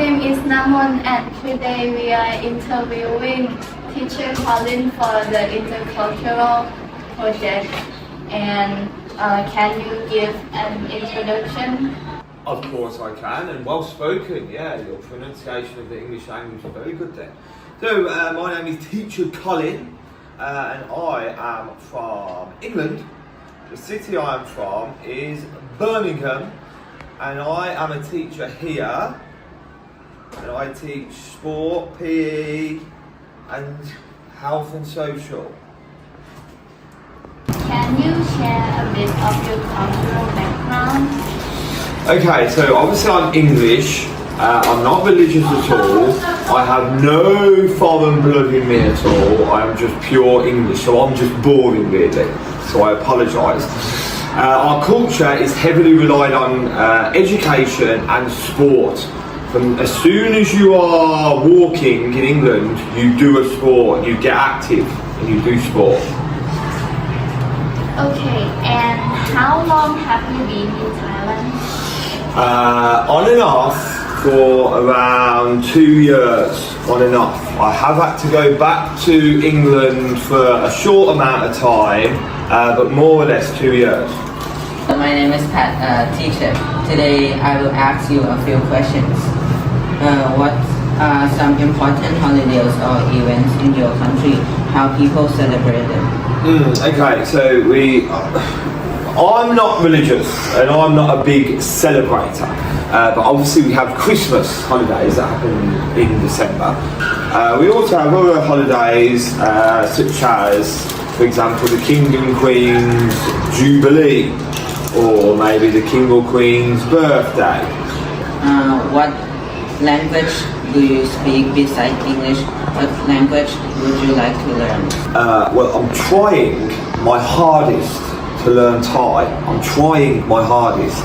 name is Nammon, and today we are interviewing teacher Colin for the intercultural project. And can you give an introduction? Of course I can, and well spoken, yeah, your pronunciation of the English language is very good there. So, my name is Teacher Colin, and I am from England. The city I am from is Birmingham, and I am a teacher here, and I teach sport, PE, and health and social. Can you share a bit of your cultural background? Okay, so obviously I'm English, I'm not religious at all, I have no foreign blood in me at all, I am just pure English, so I'm just boring really, so I apologise. Our culture is heavily relied on education and sport. From as soon as you are walking in England, you do a sport, you get active and you do sport. Okay, and how long have you been in Thailand? On and off for around 2 years, on and off. I have had to go back to England for a short amount of time, but more or less 2 years. My name is Pat, teacher. Today I will ask you a few questions. What are some important holidays or events in your country? How people celebrate them? Okay, so I'm not religious and I'm not a big celebrator, but obviously we have Christmas holidays that happen in December. We also have other holidays such as, for example, the King and Queen's Jubilee, or maybe the King or Queen's birthday. What language do you speak besides English? What language would you like to learn? Well, I'm trying my hardest to learn Thai. I'm trying my hardest.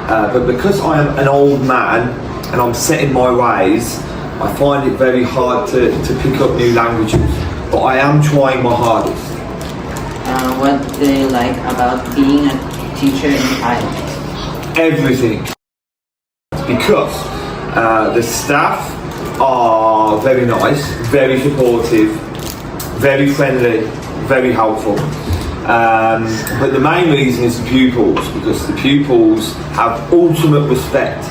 But because I am an old man and I'm set in my ways, I find it very hard to pick up new languages. But I am trying my hardest. What do you like about being a teacher in Thailand? Everything. Because the staff are very nice, very supportive, very friendly, very helpful. But the main reason is the pupils, because the pupils have ultimate respect.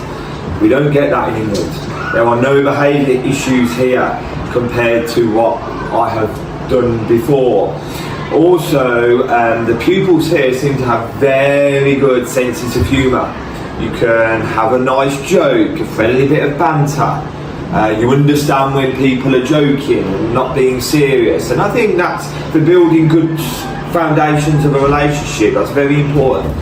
We don't get that in England. There are no behaviour issues here compared to what I have done before. Also, the pupils here seem to have very good senses of humour. You can have a nice joke, a friendly bit of banter. You understand when people are joking and not being serious. And I think that's for building good foundations of a relationship. That's very important.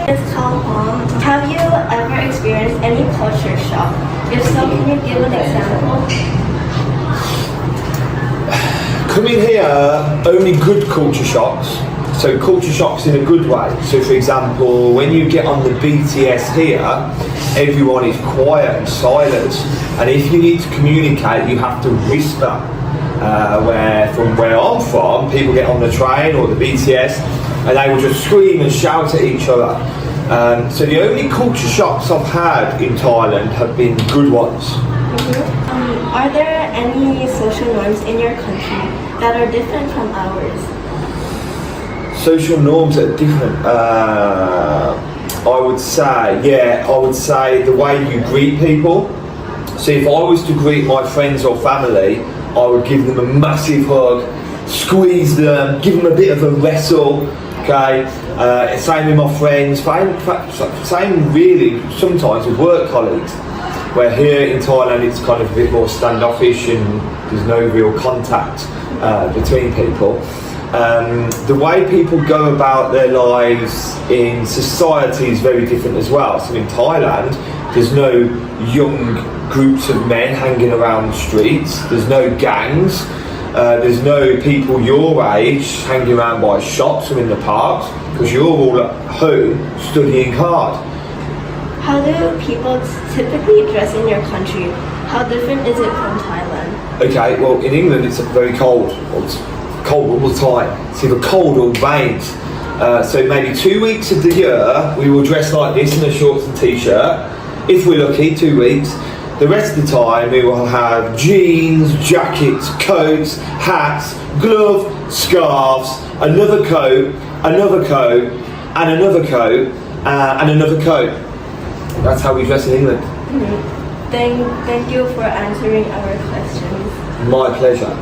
It's Kaohom. Have you ever experienced any culture shock? If so, can you give an example? Coming here, only good culture shocks. So culture shocks in a good way. So for example, when you get on the BTS here, everyone is quiet and silent. And if you need to communicate, you have to whisper. From where I'm from, people get on the train or the BTS and they will just scream and shout at each other. So the only culture shocks I've had in Thailand have been good ones. Are there any social norms in your country that are different from ours? Social norms that are different. I would say the way you greet people. So if I was to greet my friends or family, I would give them a massive hug, squeeze them, give them a bit of a wrestle, okay? Same with my friends, same really sometimes with work colleagues, where here in Thailand it's kind of a bit more standoffish and there's no real contact between people. The way people go about their lives in society is very different as well. So in Thailand, there's no young groups of men hanging around the streets, there's no gangs, there's no people your age hanging around by shops or in the parks, because you're all at home studying hard. How do people typically dress in your country? How different is it from Thailand? Okay, well in England it's very cold. It's cold all the time. It's either cold or rains. So maybe 2 weeks of the year we will dress like this in a shorts and t-shirt, if we're lucky, 2 weeks. The rest of the time we will have jeans, jackets, coats, hats, gloves, scarves, another coat, and another coat, and another coat. That's how we dress in England. Thank you for answering our questions. My pleasure.